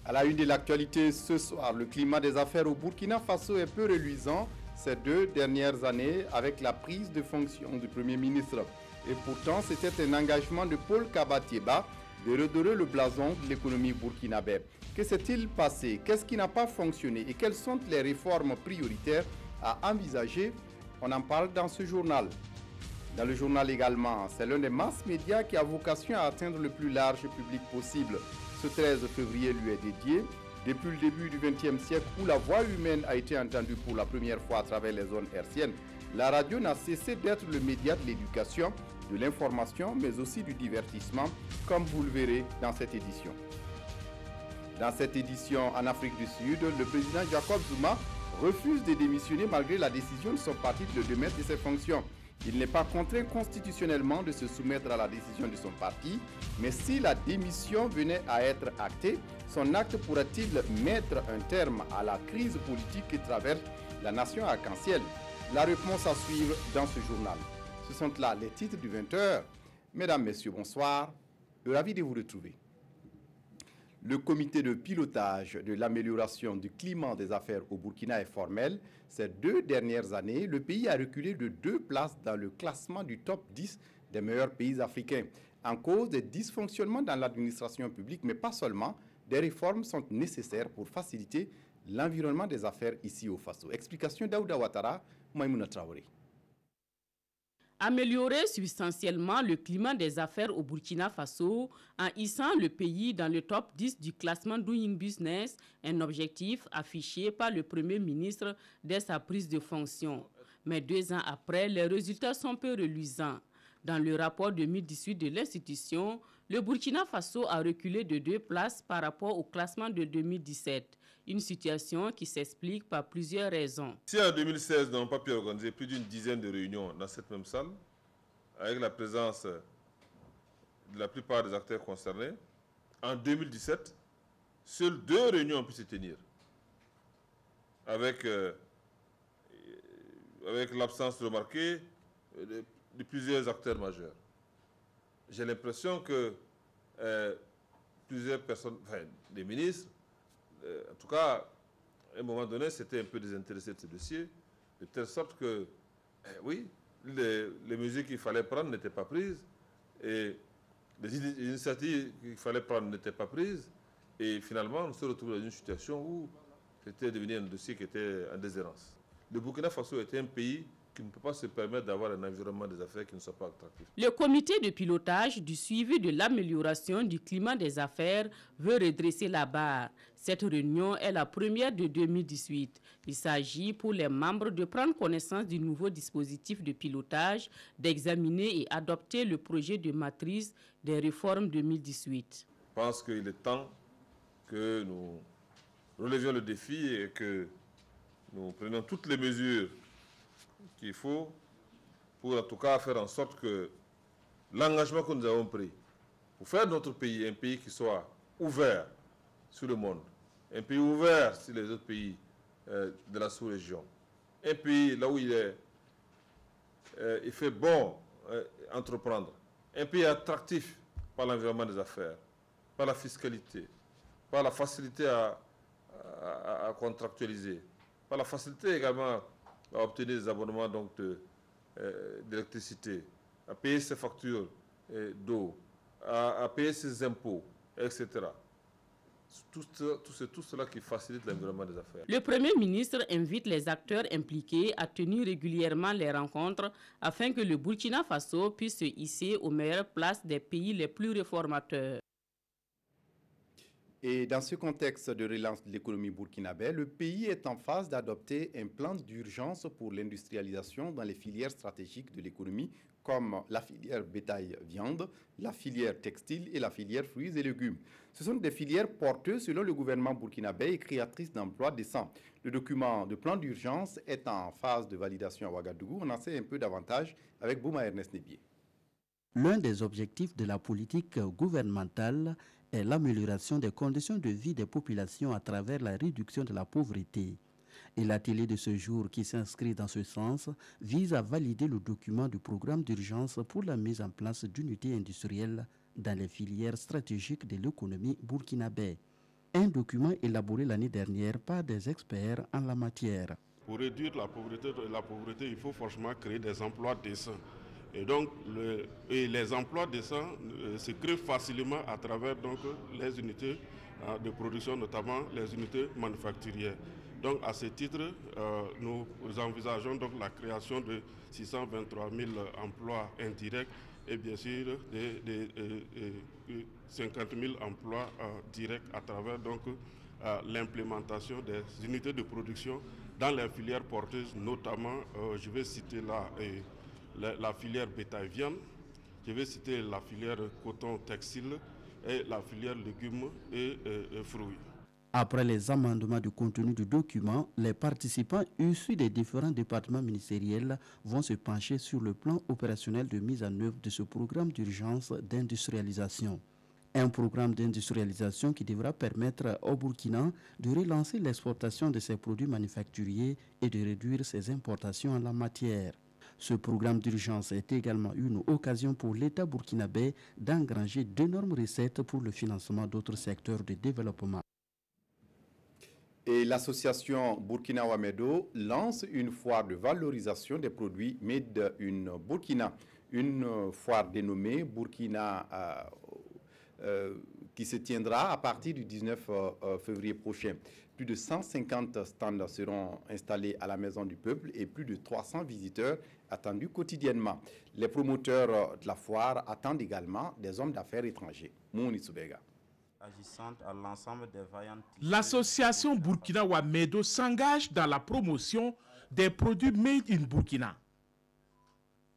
À la une de l'actualité ce soir, le climat des affaires au Burkina Faso est peu reluisant ces 2 dernières années avec la prise de fonction du Premier ministre. Et pourtant, c'était un engagement de Paul Kabatieba de redorer le blason de l'économie burkinabé. Que s'est-il passé? Qu'est-ce qui n'a pas fonctionné? Et quelles sont les réformes prioritaires à envisager? On en parle dans ce journal. Dans le journal également, c'est l'un des masses médias qui a vocation à atteindre le plus large public possible. Ce 13 février lui est dédié. Depuis le début du XXe siècle où la voix humaine a été entendue pour la première fois à travers les zones hertziennes, la radio n'a cessé d'être le média de l'éducation, de l'information, mais aussi du divertissement, comme vous le verrez dans cette édition. Dans cette édition en Afrique du Sud, le président Jacob Zuma refuse de démissionner malgré la décision de son parti de le démettre de ses fonctions. Il n'est pas contraint constitutionnellement de se soumettre à la décision de son parti, mais si la démission venait à être actée, son acte pourrait-il mettre un terme à la crise politique qui traverse la nation arc-en-ciel? La réponse à suivre dans ce journal. Ce sont là les titres du 20h. Mesdames, Messieurs, bonsoir. Ravi de vous retrouver. Le comité de pilotage de l'amélioration du climat des affaires au Burkina est formel. Ces 2 dernières années, le pays a reculé de 2 places dans le classement du top 10 des meilleurs pays africains. En cause des dysfonctionnements dans l'administration publique, mais pas seulement, des réformes sont nécessaires pour faciliter l'environnement des affaires ici au Faso. Explication d'Aouda Ouattara, Maïmouna Traoré. Améliorer substantiellement le climat des affaires au Burkina Faso en hissant le pays dans le top 10 du classement Doing Business, un objectif affiché par le Premier ministre dès sa prise de fonction. Mais 2 ans après, les résultats sont peu reluisants. Dans le rapport 2018 de l'institution, le Burkina Faso a reculé de 2 places par rapport au classement de 2017. Une situation qui s'explique par plusieurs raisons. Si en 2016, nous n'avons pas pu organiser plus d'une dizaine de réunions dans cette même salle, avec la présence de la plupart des acteurs concernés, en 2017, seules 2 réunions ont pu se tenir, avec l'absence remarquée de plusieurs acteurs majeurs. J'ai l'impression que plusieurs personnes, enfin des ministres, en tout cas, à un moment donné, c'était un peu désintéressé de ce dossier, de telle sorte que, oui, les mesures qu'il fallait prendre n'étaient pas prises, et les initiatives qu'il fallait prendre n'étaient pas prises, et finalement, on se retrouve dans une situation où c'était devenu un dossier qui était en déshérence. Le Burkina Faso était un pays qui ne peut pas se permettre d'avoir un environnement des affaires qui ne soit pas attractif. Le comité de pilotage du suivi de l'amélioration du climat des affaires veut redresser la barre. Cette réunion est la première de 2018. Il s'agit pour les membres de prendre connaissance du nouveau dispositif de pilotage, d'examiner et adopter le projet de matrice des réformes 2018. Je pense qu'il est temps que nous relevions le défi et que nous prenions toutes les mesures qu'il faut pour en tout cas faire en sorte que l'engagement que nous avons pris pour faire de notre pays un pays qui soit ouvert sur le monde, un pays ouvert sur les autres pays de la sous-région, un pays là où il fait bon entreprendre, un pays attractif par l'environnement des affaires, par la fiscalité, par la facilité à contractualiser, par la facilité également à obtenir des abonnements d'électricité, à payer ses factures d'eau, à payer ses impôts, etc. Tout cela qui facilite l'environnement des affaires. Le Premier ministre invite les acteurs impliqués à tenir régulièrement les rencontres afin que le Burkina Faso puisse se hisser aux meilleures places des pays les plus réformateurs. Et dans ce contexte de relance de l'économie burkinabé, le pays est en phase d'adopter un plan d'urgence pour l'industrialisation dans les filières stratégiques de l'économie, comme la filière bétail-viande, la filière textile et la filière fruits et légumes. Ce sont des filières porteuses selon le gouvernement burkinabé et créatrices d'emplois décents. Le document de plan d'urgence est en phase de validation à Ouagadougou. On en sait un peu davantage avec Bouma Ernest Nebié. L'un des objectifs de la politique gouvernementale est l'amélioration des conditions de vie des populations à travers la réduction de la pauvreté. Et l'atelier de ce jour qui s'inscrit dans ce sens vise à valider le document du programme d'urgence pour la mise en place d'unités industrielles dans les filières stratégiques de l'économie burkinabé. un document élaboré l'année dernière par des experts en la matière. Pour réduire la pauvreté, il faut forcément créer des emplois décents. Et donc, les emplois décents se créent facilement à travers donc, les unités de production, notamment les unités manufacturières. Donc, à ce titre, nous envisageons donc la création de 623 000 emplois indirects et bien sûr de 50 000 emplois directs à travers donc l'implémentation des unités de production dans les filières porteuses, notamment, je vais citer la filière bétail-viande, je vais citer la filière coton-textile et la filière légumes et fruits. Après les amendements du contenu du document, les participants issus des différents départements ministériels vont se pencher sur le plan opérationnel de mise en œuvre de ce programme d'urgence d'industrialisation. Un programme d'industrialisation qui devra permettre au Burkina de relancer l'exportation de ses produits manufacturiers et de réduire ses importations en la matière. Ce programme d'urgence est également une occasion pour l'État burkinabé d'engranger d'énormes recettes pour le financement d'autres secteurs de développement. Et l'association Burkina Wamedo lance une foire de valorisation des produits Made in Burkina. Une foire dénommée Burkina qui se tiendra à partir du 19 février prochain. Plus de 150 stands seront installés à la Maison du Peuple et plus de 300 visiteurs attendus quotidiennement. Les promoteurs de la foire attendent également des hommes d'affaires étrangers. Mouni Soubega. L'association Burkina Wamedo s'engage dans la promotion des produits Made in Burkina.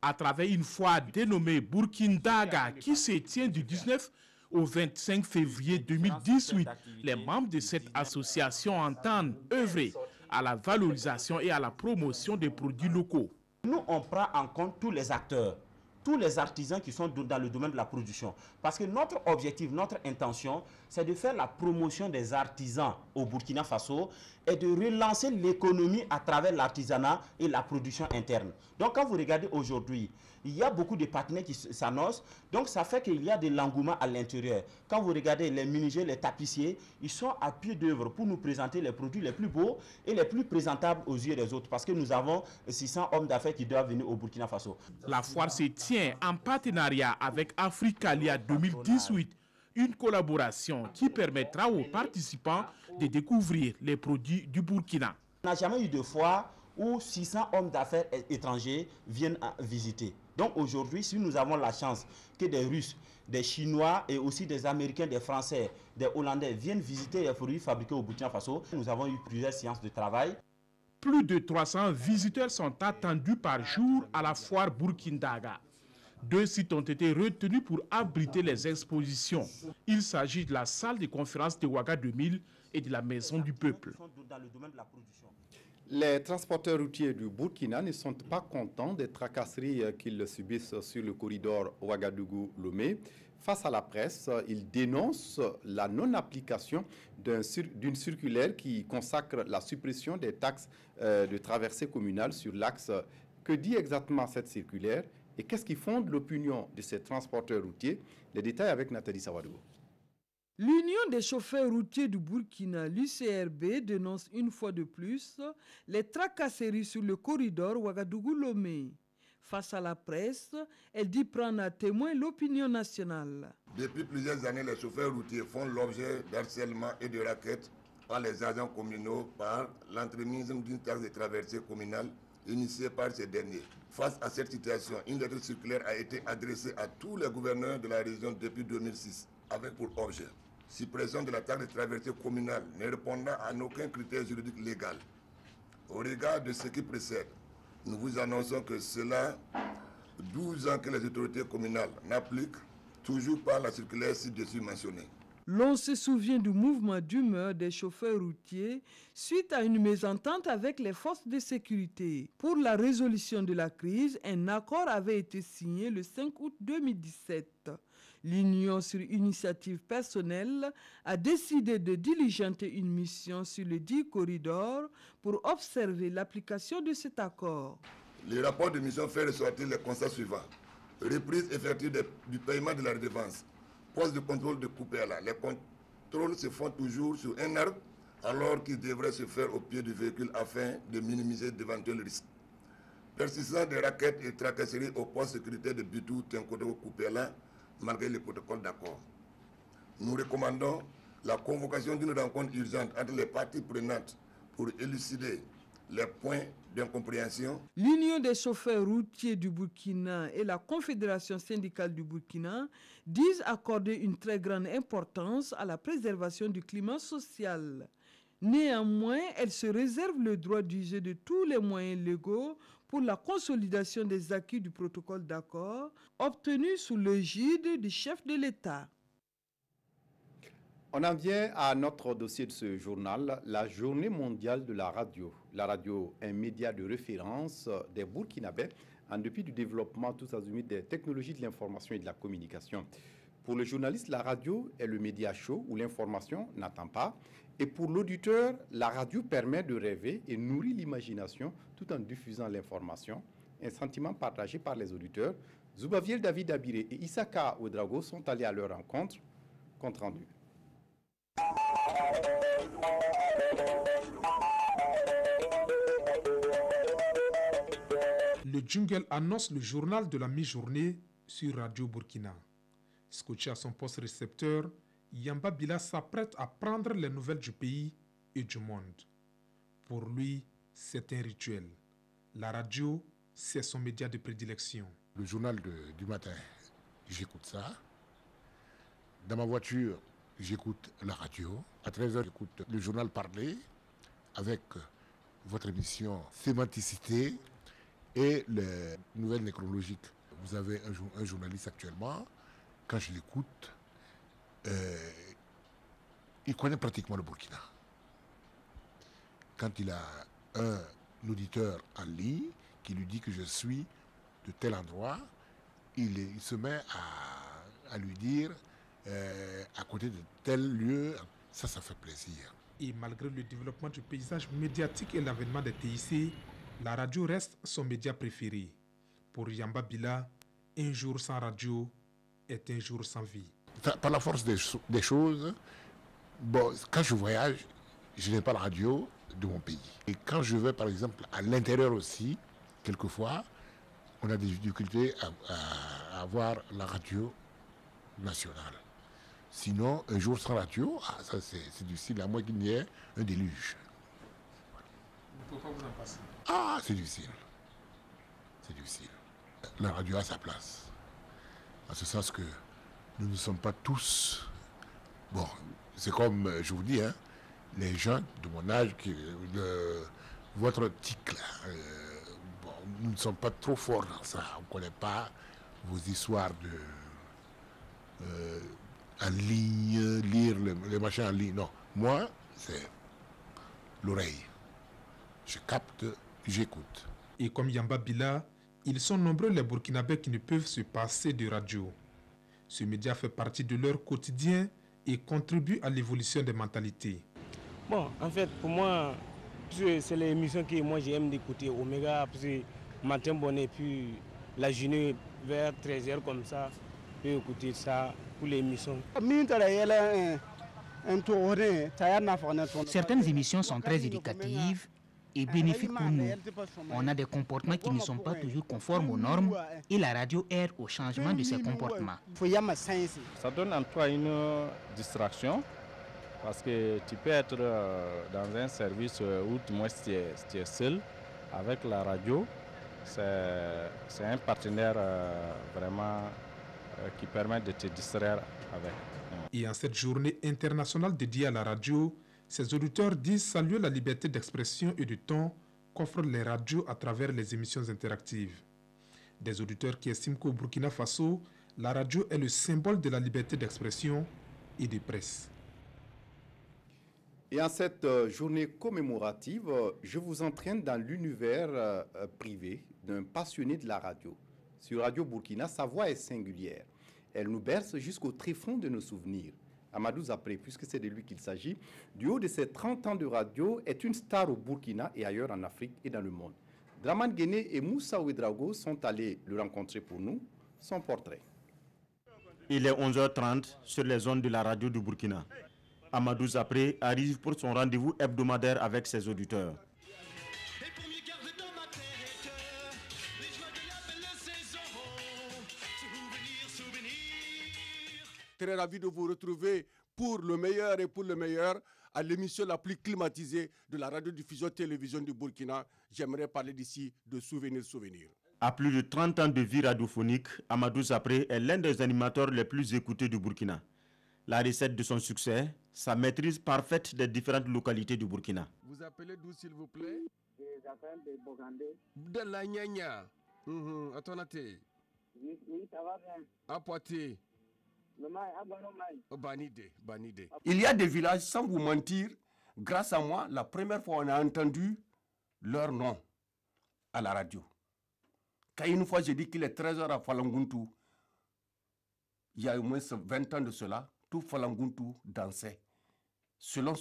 À travers une foire dénommée Burkindaga qui se tient du 19 au 25 février 2018, les membres de cette association entendent œuvrer à la valorisation et à la promotion des produits locaux. Nous, on prend en compte tous les acteurs, tous les artisans qui sont dans le domaine de la production. Parce que notre objectif, notre intention, c'est de faire la promotion des artisans au Burkina Faso et de relancer l'économie à travers l'artisanat et la production interne. Donc quand vous regardez aujourd'hui, il y a beaucoup de partenaires qui s'annoncent, donc ça fait qu'il y a de l'engouement à l'intérieur. Quand vous regardez les menuisiers, les tapissiers, ils sont à pied d'œuvre pour nous présenter les produits les plus beaux et les plus présentables aux yeux des autres, parce que nous avons 600 hommes d'affaires qui doivent venir au Burkina Faso. La foire se tient en partenariat avec Africalia 2018, une collaboration qui permettra aux participants de découvrir les produits du Burkina. On n'a jamais eu de foire où 600 hommes d'affaires étrangers viennent visiter. Donc aujourd'hui, si nous avons la chance que des Russes, des Chinois et aussi des Américains, des Français, des Hollandais viennent visiter les produits fabriqués au Burkina Faso, nous avons eu plusieurs séances de travail. Plus de 300 visiteurs sont attendus par jour à la foire Burkindaga. 2 sites ont été retenus pour abriter les expositions. Il s'agit de la salle de conférence de Ouaga 2000 et de la Maison du Peuple. Les transporteurs routiers du Burkina ne sont pas contents des tracasseries qu'ils subissent sur le corridor Ouagadougou-Lomé. Face à la presse, ils dénoncent la non-application d'une circulaire qui consacre la suppression des taxes de traversée communale sur l'axe. Que dit exactement cette circulaire et qu'est-ce qui fonde l'opinion de ces transporteurs routiers? Les détails avec Nathalie Sawadou. L'Union des chauffeurs routiers du Burkina, l'UCRB, dénonce une fois de plus les tracasseries sur le corridor Ouagadougou-Lomé. Face à la presse, elle dit prendre à témoin l'opinion nationale. Depuis plusieurs années, les chauffeurs routiers font l'objet d'harcèlement et de raquettes par les agents communaux par l'entremise d'une taxe de traversée communale initiée par ces derniers. Face à cette situation, une lettre circulaire a été adressée à tous les gouverneurs de la région depuis 2006, avec pour objet suppression de la taxe de traversée communale ne répondant à aucun critère juridique légal. Au regard de ce qui précède, nous vous annonçons que cela 12 ans que les autorités communales n'appliquent toujours pas la circulaire ci-dessus mentionnée. L'on se souvient du mouvement d'humeur des chauffeurs routiers suite à une mésentente avec les forces de sécurité. Pour la résolution de la crise, un accord avait été signé le 5 août 2017. L'Union, sur initiative personnelle, a décidé de diligenter une mission sur le dit corridor pour observer l'application de cet accord. Le rapport de mission fait ressortir les constats suivants. Reprise effective du paiement de la redevance, poste de contrôle de Coupéala, les compteurs contrôles se font toujours sur un arbre, alors qu'ils devraient se faire au pied du véhicule afin de minimiser d'éventuels risques. Persistance des raquettes et tracasseries au poste sécuritaire de Bitou, Tenkodo, Koupela, malgré les protocoles d'accord. Nous recommandons la convocation d'une rencontre urgente entre les parties prenantes pour élucider les points d'incompréhension. L'Union des chauffeurs routiers du Burkina et la Confédération syndicale du Burkina disent accorder une très grande importance à la préservation du climat social. Néanmoins, elles se réservent le droit d'user de tous les moyens légaux pour la consolidation des acquis du protocole d'accord obtenu sous l'égide du chef de l'État. On en vient à notre dossier de ce journal, la Journée mondiale de la radio. La radio est un média de référence des Burkinabés en dépit du développement tous azimuts des technologies de l'information et de la communication. Pour le journaliste, la radio est le média chaud où l'information n'attend pas. Et pour l'auditeur, la radio permet de rêver et nourrit l'imagination tout en diffusant l'information. Un sentiment partagé par les auditeurs. Zoubaviel David Abiré et Isaka Ouedraogo sont allés à leur rencontre. Compte rendu. Le jingle annonce le journal de la mi-journée sur Radio Burkina. Scotché à son poste récepteur, Yamba Bila s'apprête à prendre les nouvelles du pays et du monde. Pour lui, c'est un rituel. La radio, c'est son média de prédilection. Le journal du matin, j'écoute ça. Dans ma voiture, j'écoute la radio. À 13h, j'écoute le journal parlé avec votre émission Sémanticité et les nouvelles nécrologiques. Vous avez un journaliste actuellement, quand je l'écoute, il connaît pratiquement le Burkina. Quand il a un auditeur en ligne qui lui dit que je suis de tel endroit, il se met à lui dire à côté de tel lieu, ça fait plaisir. Et malgré le développement du paysage médiatique et l'avènement des TIC, la radio reste son média préféré. Pour Yamba Bila, un jour sans radio est un jour sans vie. Par la force des choses, bon, quand je voyage, je n'ai pas la radio de mon pays. Et quand je vais, par exemple, à l'intérieur aussi, quelquefois, on a des difficultés à avoir la radio nationale. Sinon, un jour sans radio, ça c'est difficile, à moins qu'il n'y ait un déluge. Pourquoi vous en passez? C'est difficile. C'est difficile. La radio a sa place. En ce sens que nous ne sommes pas tous... Bon, c'est comme je vous dis, hein, les gens de mon âge, votre tic là, bon, nous ne sommes pas trop forts dans ça. On ne connaît pas vos histoires en ligne, lire les machins en ligne. Non, moi, c'est l'oreille. Je capte, j'écoute. Et comme Yamba Bila, ils sont nombreux les Burkinabés qui ne peuvent se passer de radio. Ce média fait partie de leur quotidien et contribue à l'évolution des mentalités. Bon, en fait, pour moi, c'est l'émission que moi j'aime d'écouter, Omega, parce que matin bon et puis la journée vers 13h comme ça, je peux écouter ça pour l'émission. Certaines émissions sont très éducatives et bénéfiques pour nous. On a des comportements qui ne sont pas toujours conformes aux normes et la radio aide au changement de ces comportements. Ça donne en toi une distraction parce que tu peux être dans un service où tu es seul avec la radio. C'est un partenaire vraiment qui permet de te distraire avec. Et en cette journée internationale dédiée à la radio, ces auditeurs disent saluer la liberté d'expression et de ton qu'offrent les radios à travers les émissions interactives. Des auditeurs qui estiment qu'au Burkina Faso, la radio est le symbole de la liberté d'expression et de presse. Et en cette journée commémorative, je vous entraîne dans l'univers privé d'un passionné de la radio. Sur Radio Burkina, sa voix est singulière. Elle nous berce jusqu'au tréfonds de nos souvenirs. Amadou Zapré, puisque c'est de lui qu'il s'agit, du haut de ses 30 ans de radio, est une star au Burkina et ailleurs en Afrique et dans le monde. Dramane Guéné et Moussa Ouedraogo sont allés le rencontrer pour nous. Son portrait. Il est 11h30 sur les ondes de la radio du Burkina. Amadou Zapré arrive pour son rendez-vous hebdomadaire avec ses auditeurs. Très ravi de vous retrouver pour le meilleur et pour le meilleur à l'émission la plus climatisée de la radiodiffusion télévision du Burkina. J'aimerais parler d'ici de Souvenirs. À plus de 30 ans de vie radiophonique, Amadou Zapré est l'un des animateurs les plus écoutés du Burkina. La recette de son succès, sa maîtrise parfaite des différentes localités du Burkina. Vous appelez d'où, s'il vous plaît? J'appelle de Bogandé. De la Nyanya. À Tonaté. Oui, ça va bien. À Poitiers. Banidé. Il y a des villages, sans vous mentir, grâce à moi, la première fois on a entendu leur nom à la radio. Quand une fois j'ai dit qu'il est 13h à Falanguntu, il y a au moins 20 ans de cela, tout Falanguntu dansait. Selon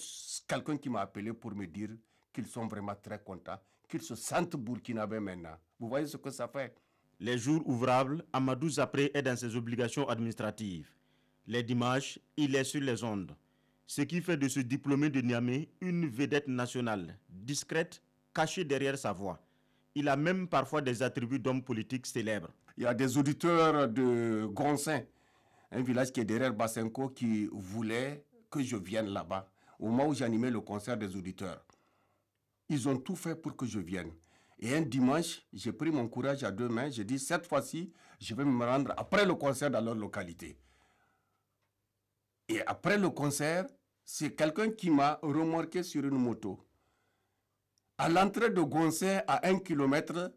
quelqu'un qui m'a appelé pour me dire qu'ils sont vraiment très contents, qu'ils se sentent burkinabés maintenant. Vous voyez ce que ça fait? Les jours ouvrables, Amadou Zapré est dans ses obligations administratives. Les dimanches, il est sur les ondes. Ce qui fait de ce diplômé de Niamey une vedette nationale, discrète, cachée derrière sa voix. Il a même parfois des attributs d'homme politique célèbre. Il y a des auditeurs de Gonsin, un village qui est derrière Bassenko, qui voulaient que je vienne là-bas, au moment où j'animais le concert des auditeurs. Ils ont tout fait pour que je vienne. Et un dimanche, j'ai pris mon courage à deux mains. J'ai dit, cette fois-ci, je vais me rendre après le concert dans leur localité. Et après le concert, c'est quelqu'un qui m'a remorqué sur une moto. À l'entrée de Gonsin, à 1 km,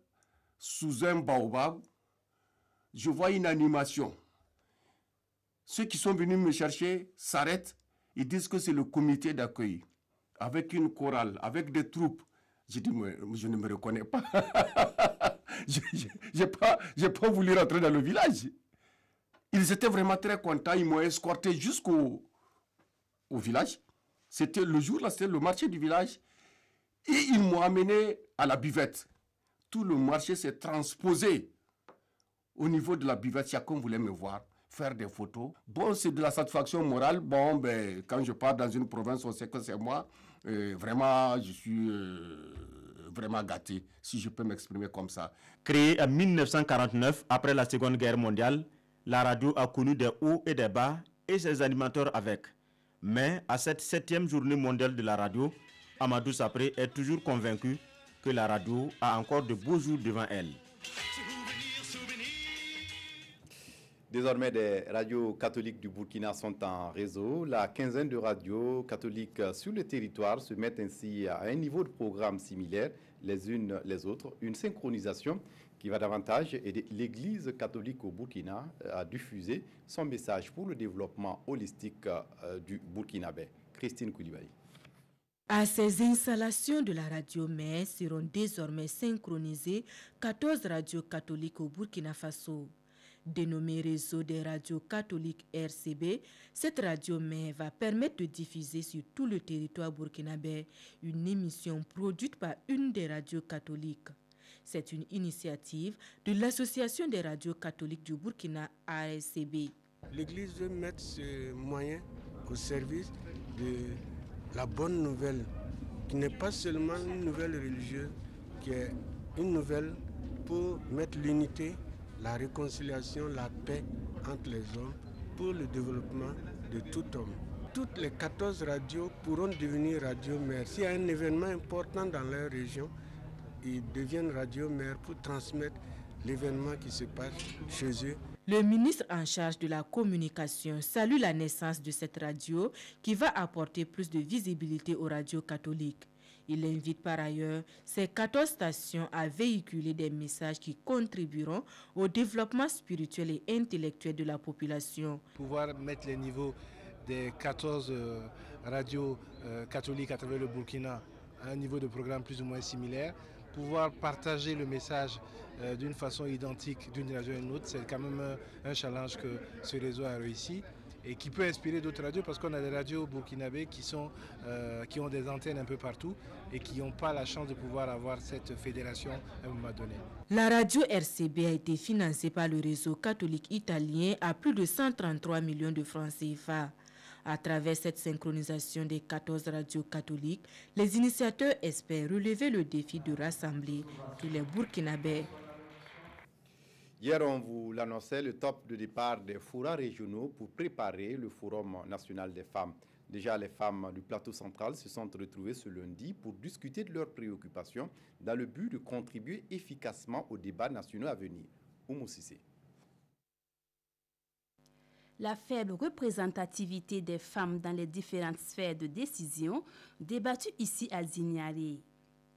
sous un baobab, je vois une animation. Ceux qui sont venus me chercher s'arrêtent. Ils disent que c'est le comité d'accueil, avec une chorale, avec des troupes. J'ai dit, mais je ne me reconnais pas. Je n'ai pas voulu rentrer dans le village. Ils étaient vraiment très contents. Ils m'ont escorté jusqu'au village. C'était le jour, là, c'était le marché du village. Et ils m'ont amené à la buvette. Tout le marché s'est transposé au niveau de la buvette. Chacun voulait me voir, faire des photos. Bon, c'est de la satisfaction morale. Bon, ben, quand je pars dans une province, on sait que c'est moi. Vraiment, je suis vraiment gâté, si je peux m'exprimer comme ça. Créée en 1949, après la Seconde Guerre mondiale, la radio a connu des hauts et des bas, et ses animateurs avec. Mais à cette 7e journée mondiale de la radio, Amadou Zapré est toujours convaincu que la radio a encore de beaux jours devant elle. Désormais, des radios catholiques du Burkina sont en réseau. La quinzaine de radios catholiques sur le territoire se mettent ainsi à un niveau de programme similaire les unes les autres. Une synchronisation qui va davantage aider l'Église catholique au Burkina à diffuser son message pour le développement holistique du Burkinabé. Christine Koulibaly. À ces installations de la radio mère seront désormais synchronisées 14 radios catholiques au Burkina Faso. Dénommée Réseau des radios catholiques RCB, cette radio mère va permettre de diffuser sur tout le territoire burkinabé une émission produite par une des radios catholiques. C'est une initiative de l'Association des radios catholiques du Burkina, ARCB. L'Église veut mettre ce moyen au service de la bonne nouvelle, qui n'est pas seulement une nouvelle religieuse, qui est une nouvelle pour mettre l'unité, la réconciliation, la paix entre les hommes, pour le développement de tout homme. Toutes les 14 radios pourront devenir radio mères. S'il y a un événement important dans leur région, ils deviennent radio mères pour transmettre l'événement qui se passe chez eux. Le ministre en charge de la communication salue la naissance de cette radio qui va apporter plus de visibilité aux radios catholiques. Il invite par ailleurs ces 14 stations à véhiculer des messages qui contribueront au développement spirituel et intellectuel de la population. Pouvoir mettre les niveaux des 14 radios catholiques à travers le Burkina à un niveau de programme plus ou moins similaire, pouvoir partager le message d'une façon identique d'une radio à une autre, c'est quand même un challenge que ce réseau a réussi et qui peut inspirer d'autres radios parce qu'on a des radios burkinabés qui ont des antennes un peu partout et qui n'ont pas la chance de pouvoir avoir cette fédération à un moment donné. La radio RCB a été financée par le réseau catholique italien à plus de 133 millions de francs CFA. À travers cette synchronisation des 14 radios catholiques, les initiateurs espèrent relever le défi de rassembler tous les Burkinabés. Hier, on vous l'annonçait, le top de départ des forats régionaux pour préparer le Forum national des femmes. Déjà, les femmes du plateau central se sont retrouvées ce lundi pour discuter de leurs préoccupations dans le but de contribuer efficacement aux débats nationaux à venir. Oumou Sissé. La faible représentativité des femmes dans les différentes sphères de décision, débattue ici à Zignari.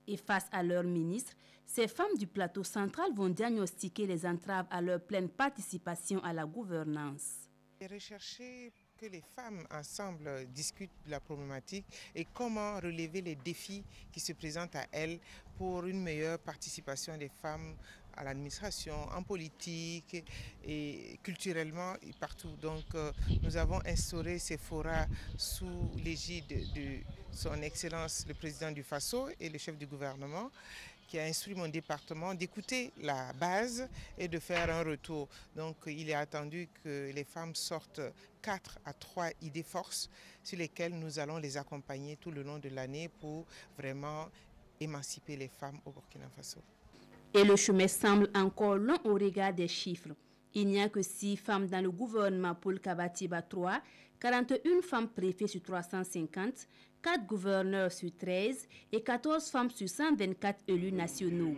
Et face à leur ministre, ces femmes du plateau central vont diagnostiquer les entraves à leur pleine participation à la gouvernance. Rechercher que les femmes ensemble discutent de la problématique et comment relever les défis qui se présentent à elles pour une meilleure participation des femmes à l'administration, en politique et culturellement et partout. Donc nous avons instauré ces forats sous l'égide de son Excellence le Président du Faso et le chef du gouvernement qui a instruit mon département d'écouter la base et de faire un retour. Donc il est attendu que les femmes sortent 4 à 3 idées forces sur lesquelles nous allons les accompagner tout le long de l'année pour vraiment émanciper les femmes au Burkina Faso. Et le chemin semble encore long au regard des chiffres. Il n'y a que 6 femmes dans le gouvernement Paul Kabatiba 3, 41 femmes préfets sur 350, 4 gouverneurs sur 13 et 14 femmes sur 124 élus nationaux.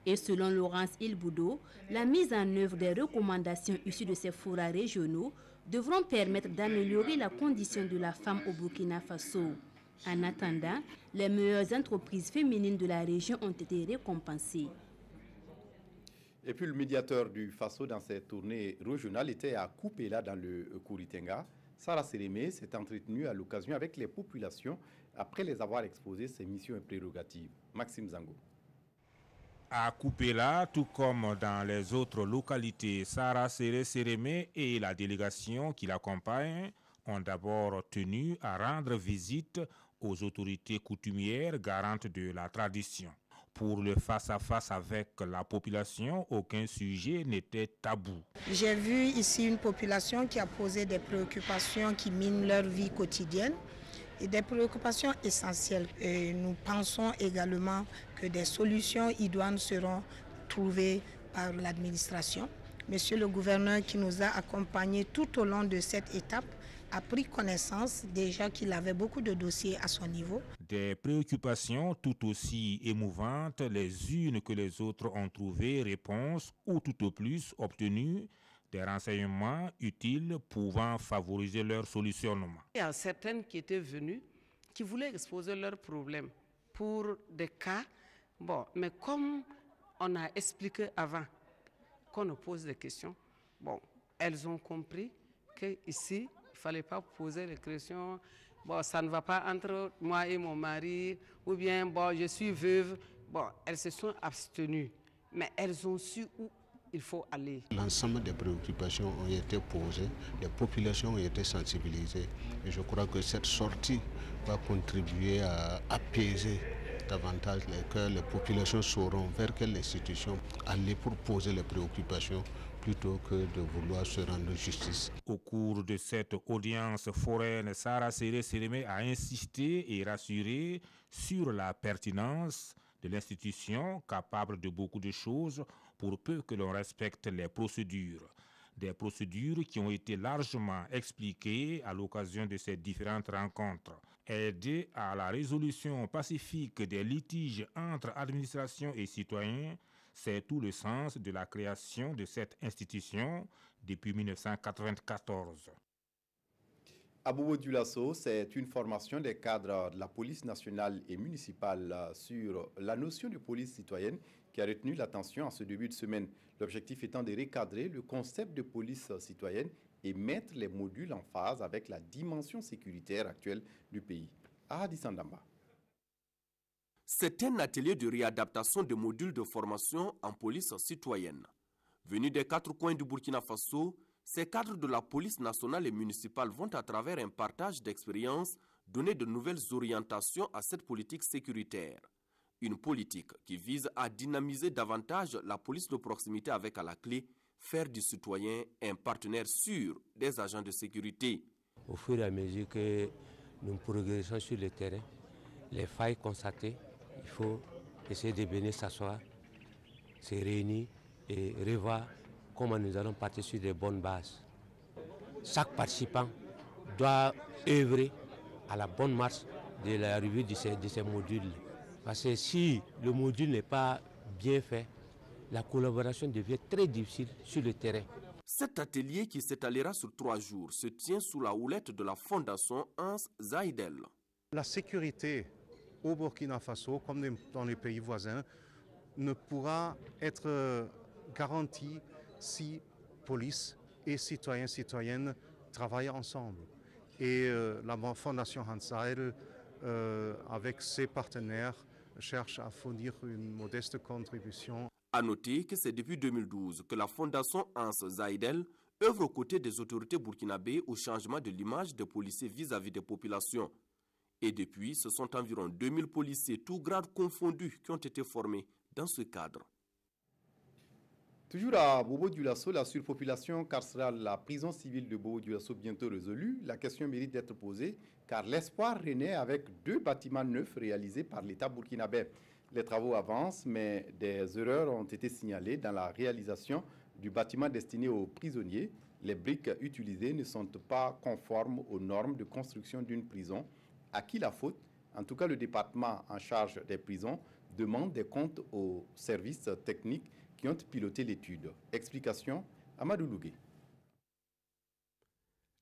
Et selon Laurence Ilboudo, la mise en œuvre des recommandations issues de ces forats régionaux devront permettre d'améliorer la condition de la femme au Burkina Faso. En attendant, les meilleures entreprises féminines de la région ont été récompensées. Et puis le médiateur du Faso dans cette tournée régionale était à Koupéla dans le Kouritenga. Sarah Sérémé s'est entretenue à l'occasion avec les populations après les avoir exposé ses missions et prérogatives. Maxime Zango. À Koupéla, tout comme dans les autres localités, Sarah Sérémé et la délégation qui l'accompagne ont d'abord tenu à rendre visite aux autorités coutumières garantes de la tradition. Pour le face-à-face avec la population, aucun sujet n'était tabou. J'ai vu ici une population qui a posé des préoccupations qui minent leur vie quotidienne et des préoccupations essentielles. Et nous pensons également que des solutions idoines seront trouvées par l'administration. Monsieur le gouverneur qui nous a accompagnés tout au long de cette étape a pris connaissance déjà qu'il avait beaucoup de dossiers à son niveau. Des préoccupations tout aussi émouvantes les unes que les autres ont trouvé réponse ou tout au plus obtenu des renseignements utiles pouvant favoriser leur solutionnement. Il y a certaines qui étaient venues qui voulaient exposer leurs problèmes pour des cas. Bon, mais comme on a expliqué avant qu'on nous pose des questions, bon, elles ont compris qu'ici, il ne fallait pas poser les questions. Bon, ça ne va pas entre moi et mon mari, ou bien, bon, je suis veuve. Bon, elles se sont abstenues, mais elles ont su où il faut aller. L'ensemble des préoccupations ont été posées, les populations ont été sensibilisées. Et je crois que cette sortie va contribuer à apaiser davantage les cœurs. Les populations sauront vers quelle institution aller pour poser les préoccupations, plutôt que de vouloir se rendre justice. Au cours de cette audience foraine, Sarah Sérémé a insisté et rassuré sur la pertinence de l'institution, capable de beaucoup de choses pour peu que l'on respecte les procédures. Des procédures qui ont été largement expliquées à l'occasion de ces différentes rencontres. Aider à la résolution pacifique des litiges entre administration et citoyens, c'est tout le sens de la création de cette institution depuis 1994. À Bobo Dioulasso, c'est une formation des cadres de la police nationale et municipale sur la notion de police citoyenne qui a retenu l'attention en ce début de semaine. L'objectif étant de recadrer le concept de police citoyenne et mettre les modules en phase avec la dimension sécuritaire actuelle du pays. Ahadi Sandamba. C'est un atelier de réadaptation de modules de formation en police citoyenne. Venus des 4 coins du Burkina Faso, ces cadres de la police nationale et municipale vont à travers un partage d'expériences donner de nouvelles orientations à cette politique sécuritaire. Une politique qui vise à dynamiser davantage la police de proximité avec à la clé faire du citoyen un partenaire sûr des agents de sécurité. au fur et à mesure que nous progressons sur le terrain, les failles constatées, il faut essayer de venir s'asseoir, se réunir et revoir comment nous allons partir sur de bonnes bases. Chaque participant doit œuvrer à la bonne marche de la revue de ces modules. Parce que si le module n'est pas bien fait, la collaboration devient très difficile sur le terrain. Cet atelier qui s'étalera sur 3 jours se tient sous la houlette de la fondation Hans Zaidel. La sécurité au Burkina Faso, comme dans les pays voisins, ne pourra être garantie si police et citoyens-citoyennes travaillent ensemble. Et la fondation Hans Zaidel, avec ses partenaires, cherche à fournir une modeste contribution. A noter que c'est depuis 2012 que la fondation Hans Zaidel œuvre aux côtés des autorités burkinabées au changement de l'image des policiers vis-à-vis des populations. Et depuis, ce sont environ 2000 policiers, tous grades confondus, qui ont été formés dans ce cadre. Toujours à Bobo-Dioulasso, la surpopulation carcérale, la prison civile de Bobo-Dioulasso bientôt résolue, la question mérite d'être posée car l'espoir renaît avec 2 bâtiments neufs réalisés par l'État burkinabé. Les travaux avancent, mais des erreurs ont été signalées dans la réalisation du bâtiment destiné aux prisonniers. Les briques utilisées ne sont pas conformes aux normes de construction d'une prison. À qui la faute? En tout cas, le département en charge des prisons demande des comptes aux services techniques qui ont piloté l'étude. Explication, Amadou Lougué.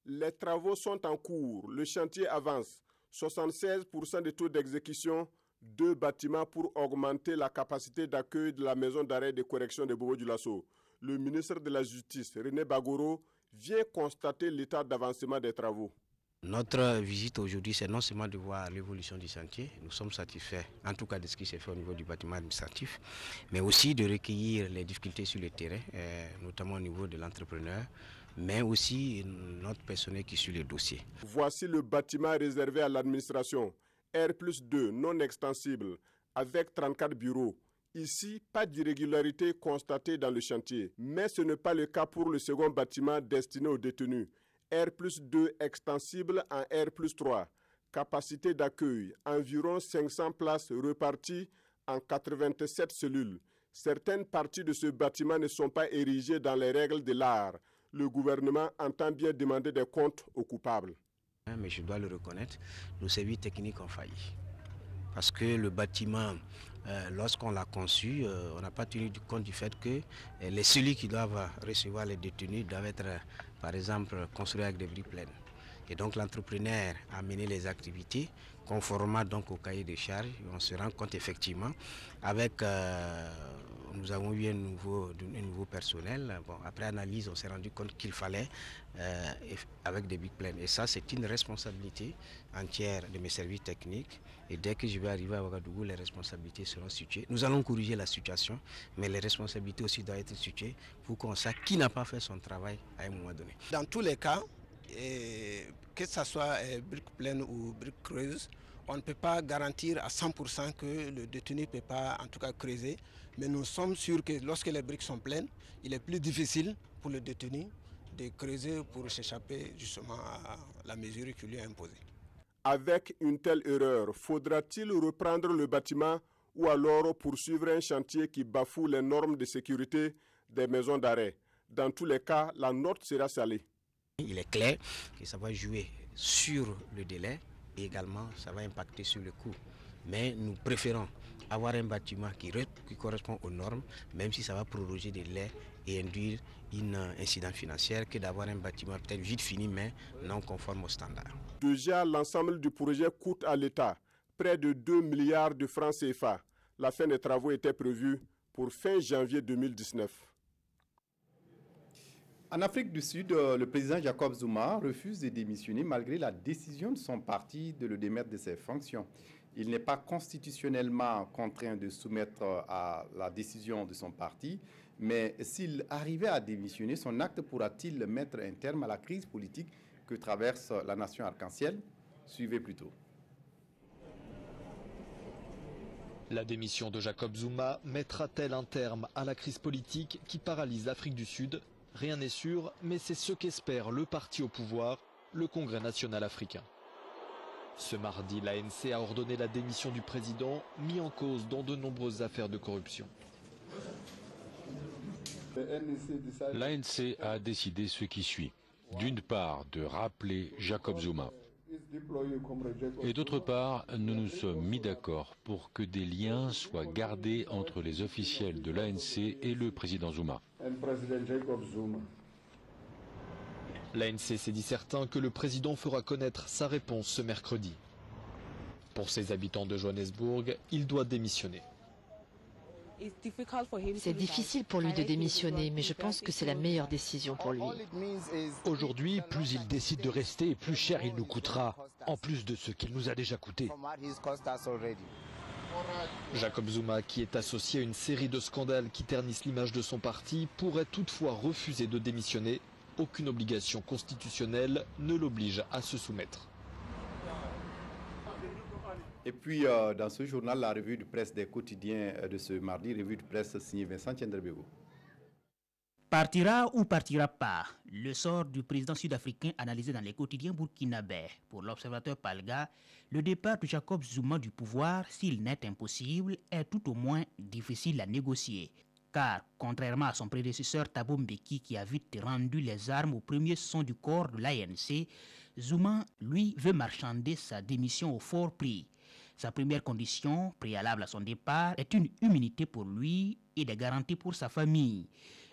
Les travaux sont en cours, le chantier avance. 76% de taux d'exécution, 2 bâtiments pour augmenter la capacité d'accueil de la maison d'arrêt de correction de Bobo-Dioulasso. Le ministre de la Justice, René Bagoro, vient constater l'état d'avancement des travaux. Notre visite aujourd'hui, c'est non seulement de voir l'évolution du chantier, nous sommes satisfaits, en tout cas de ce qui s'est fait au niveau du bâtiment administratif, mais aussi de recueillir les difficultés sur le terrain, notamment au niveau de l'entrepreneur, mais aussi notre personnel qui suit le dossier. Voici le bâtiment réservé à l'administration, R+2 non extensible, avec 34 bureaux. Ici, pas d'irrégularité constatée dans le chantier, mais ce n'est pas le cas pour le second bâtiment destiné aux détenus. R+2 extensible en R+3. Capacité d'accueil, environ 500 places reparties en 87 cellules. Certaines parties de ce bâtiment ne sont pas érigées dans les règles de l'art. Le gouvernement entend bien demander des comptes aux coupables. Mais je dois le reconnaître, nos services techniques ont failli. Parce que le bâtiment, lorsqu'on l'a conçu, on n'a pas tenu compte du fait que les cellules qui doivent recevoir les détenus doivent être, par exemple, construites avec des briques pleines. Et donc l'entrepreneur a mené les activités conformément donc au cahier des charges. On se rend compte effectivement, nous avons eu un nouveau personnel. Bon, après analyse, on s'est rendu compte qu'il fallait avec des briques pleines. Et ça, c'est une responsabilité entière de mes services techniques. Et dès que je vais arriver à Ouagadougou, les responsabilités seront situées. Nous allons corriger la situation, mais les responsabilités aussi doivent être situées pour qu'on sache qui n'a pas fait son travail à un moment donné. Dans tous les cas, que ce soit briques pleines ou briques creuses, on ne peut pas garantir à 100% que le détenu ne peut pas en tout cas creuser. Mais nous sommes sûrs que lorsque les briques sont pleines, il est plus difficile pour le détenu de creuser pour s'échapper justement à la mesure qui lui est imposée. Avec une telle erreur, faudra-t-il reprendre le bâtiment ou alors poursuivre un chantier qui bafoue les normes de sécurité des maisons d'arrêt? Dans tous les cas, la note sera salée. Il est clair que ça va jouer sur le délai et également ça va impacter sur le coût. Mais nous préférons avoir un bâtiment qui correspond aux normes, même si ça va proroger des délais et induire une incidence financière, que d'avoir un bâtiment peut-être vite fini mais non conforme aux standards. Déjà, l'ensemble du projet coûte à l'État près de 2 milliards de francs CFA. La fin des travaux était prévue pour fin janvier 2019. En Afrique du Sud, le président Jacob Zuma refuse de démissionner malgré la décision de son parti de le démettre de ses fonctions. Il n'est pas constitutionnellement contraint de soumettre à la décision de son parti, mais s'il arrivait à démissionner, son acte pourra-t-il mettre un terme à la crise politique que traverse la nation arc-en-ciel? Suivez plutôt. La démission de Jacob Zuma mettra-t-elle un terme à la crise politique qui paralyse l'Afrique du Sud? Rien n'est sûr, mais c'est ce qu'espère le parti au pouvoir. le Congrès national africain. Ce mardi, l'ANC a ordonné la démission du président, mis en cause dans de nombreuses affaires de corruption. L'ANC a décidé ce qui suit. D'une part, de rappeler Jacob Zuma. Et d'autre part, nous nous sommes mis d'accord pour que des liens soient gardés entre les officiels de l'ANC et le président Zuma. L'ANC s'est dit certain que le président fera connaître sa réponse ce mercredi. Pour ses habitants de Johannesburg, il doit démissionner. C'est difficile pour lui de démissionner, mais je pense que c'est la meilleure décision pour lui. Aujourd'hui, plus il décide de rester, plus cher il nous coûtera, en plus de ce qu'il nous a déjà coûté. Jacob Zuma, qui est associé à une série de scandales qui ternissent l'image de son parti, pourrait toutefois refuser de démissionner. Aucune obligation constitutionnelle ne l'oblige à se soumettre. Et puis, dans ce journal, la revue de presse des quotidiens de ce mardi, revue de presse signée Vincent Tiendrebego. Partira ou partira pas, le sort du président sud-africain analysé dans les quotidiens burkinabés. Pour l'observateur Palga, le départ de Jacob Zuma du pouvoir, s'il n'est impossible, est tout au moins difficile à négocier. Car, contrairement à son prédécesseur Thabo Mbeki qui a vite rendu les armes au premier son du corps de l'ANC, Zuma, lui, veut marchander sa démission au fort prix. Sa première condition, préalable à son départ, est une immunité pour lui et des garanties pour sa famille.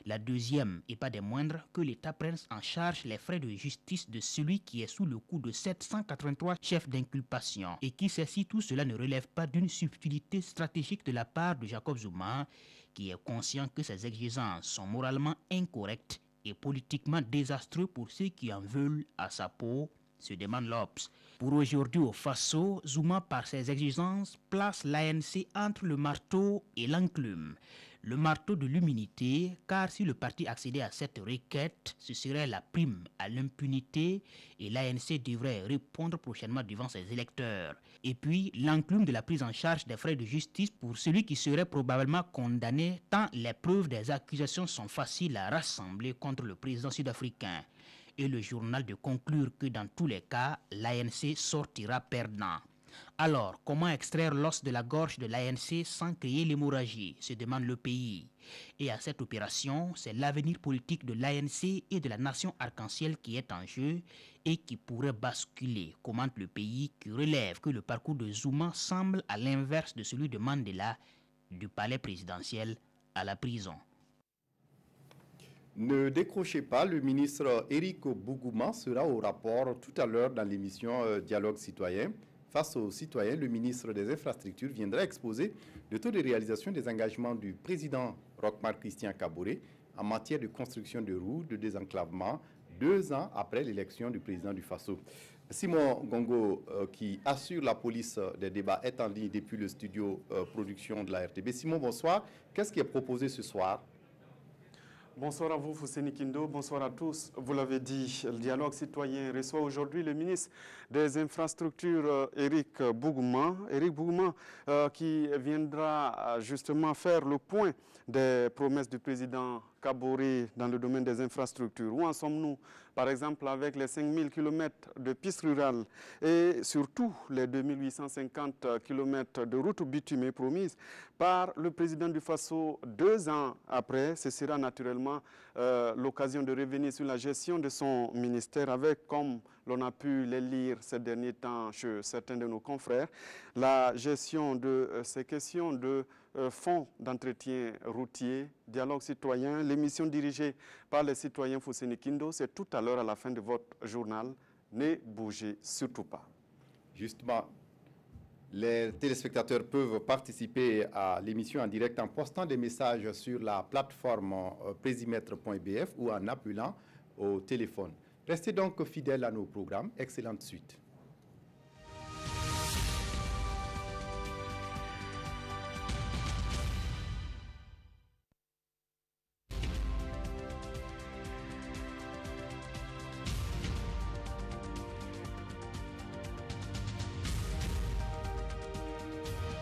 La deuxième, et pas des moindres, que l'État prenne en charge les frais de justice de celui qui est sous le coup de 783 chefs d'inculpation et qui sait si tout cela ne relève pas d'une subtilité stratégique de la part de Jacob Zuma, qui est conscient que ses exigences sont moralement incorrectes et politiquement désastreux pour ceux qui en veulent à sa peau, se demande l'Obs. Pour aujourd'hui au Faso, Zuma, par ses exigences, place l'ANC entre le marteau et l'enclume. Le marteau de l'immunité, car si le parti accédait à cette requête, ce serait la prime à l'impunité et l'ANC devrait répondre prochainement devant ses électeurs. Et puis, l'enclume de la prise en charge des frais de justice pour celui qui serait probablement condamné, tant les preuves des accusations sont faciles à rassembler contre le président sud-africain. Et le journal de conclure que dans tous les cas, l'ANC sortira perdant. Alors, comment extraire l'os de la gorge de l'ANC sans créer l'hémorragie, se demande le pays. Et à cette opération, c'est l'avenir politique de l'ANC et de la nation arc-en-ciel qui est en jeu et qui pourrait basculer, commente le pays qui relève que le parcours de Zuma semble à l'inverse de celui de Mandela, du palais présidentiel à la prison. Ne décrochez pas, le ministre Éric Bougouma sera au rapport tout à l'heure dans l'émission Dialogue citoyen. Face aux citoyens, le ministre des Infrastructures viendra exposer le taux de réalisation des engagements du président Roch-Marc Christian Kaboré en matière de construction de routes, de désenclavement, 2 ans après l'élection du président du Faso. Simon Gongo, qui assure la police des débats, est en ligne depuis le studio production de la RTB. Simon, bonsoir. Qu'est-ce qui est proposé ce soir ? Bonsoir à vous, Fousseni Kindo. Bonsoir à tous. Vous l'avez dit, le dialogue citoyen reçoit aujourd'hui le ministre des Infrastructures, Éric Bougouma. Éric Bougouma qui viendra justement faire le point des promesses du président Kaboré dans le domaine des infrastructures. Où en sommes-nous, par exemple, avec les 5000 km de pistes rurales et surtout les 2850 km de routes bitumées promises par le président du Faso 2 ans après? Ce sera naturellement l'occasion de revenir sur la gestion de son ministère avec, comme l'on a pu les lire ces derniers temps chez certains de nos confrères, la gestion de ces questions de fonds d'entretien routier, dialogue citoyen, l'émission dirigée par les citoyens Fousseni Kindo, c'est tout à l'heure à la fin de votre journal. Ne bougez surtout pas. Justement, les téléspectateurs peuvent participer à l'émission en direct en postant des messages sur la plateforme presimètre.bf ou en appelant au téléphone. Restez donc fidèles à nos programmes. Excellente suite.